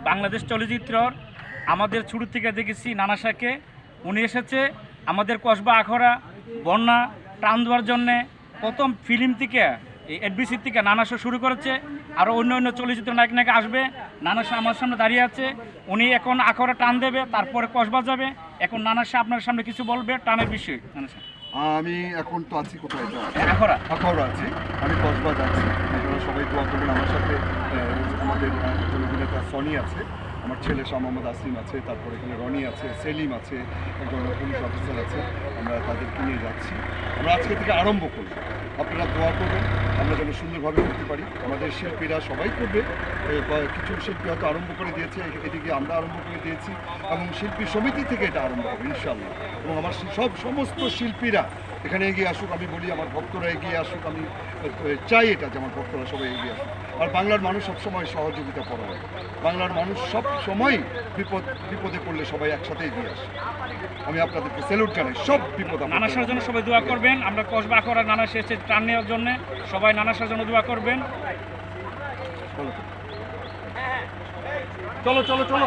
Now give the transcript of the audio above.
বাংলাদেশ চলচ্চিত্রর আমাদের শুরু থেকে দেখেছি নানা শাহকে। উনি এসেছে আমাদের কসবা আখড়া বন্যা টান দেওয়ার জন্যে। প্রথম ফিল্ম থেকে এই এডবিসি থেকে নানা শাহ শুরু করেছে, আরও অন্য অন্য চলচ্চিত্র নায়ক নায়িকা আসবে। নানা শাহ আমার সামনে দাঁড়িয়ে আছে, উনি এখন আখড়া টান দেবে, তারপরে কসবা যাবে। এখন নানা শাহ আপনার সামনে কিছু বলবে টানের বিষয়। নানা শাহ, আমি এখন তো আছি কোথায়, এটা আখড়া আখাউড়া আছি, আমি কসবা যাচ্ছি। আপনারা সবাই দোয়া করবেন আমার সাথে। আমাদের একজন অভিনেতা সনি আছে, আমার ছেলে শাহ মোহাম্মদ আসিম আছে, তারপরে এখানে রনি আছে, সেলিম আছে, একজন পুলিশ অফিসার আছে। আমরা তাদেরকে নিয়ে যাচ্ছি। আমরা আজকে থেকে আরম্ভ করব, আপনারা দোয়া করবেন আমরা যেন সুন্দরভাবে করতে পারি। আমাদের শিল্পীরা সবাই করবে, কিছু শিল্পী হয়তো আরম্ভ করে দিয়েছে, এদিকে আমরা আরম্ভ করে দিয়েছি, এবং শিল্পী সমিতি থেকে এটা আরম্ভ হবে ইনশাল্লাহ। এবং আমার সমস্ত শিল্পীরা এখানে এগিয়ে আসুক, আমি বলি আমার ভক্তরা এগিয়ে আসুক। আমি চাই এটা যে আমার ভক্তরা সবাই এগিয়ে আসুক। আর বাংলার মানুষ সবসময় সহযোগিতা করা হয়, বাংলার মানুষ সব সময় বিপদে পড়লে সবাই একসাথে এগিয়ে আসে। আমি আপনাদেরকে স্যালুট জানাই, সব বিপদ। নানা শাহর জন্য সবাই দোয়া করবেন। আমরা কসবা আখড়া নানা শাহ এসেছে টান নেওয়ার জন্য, সবাই নানা শাহর জন্য দোয়া করবেন। চলো চলো চলো।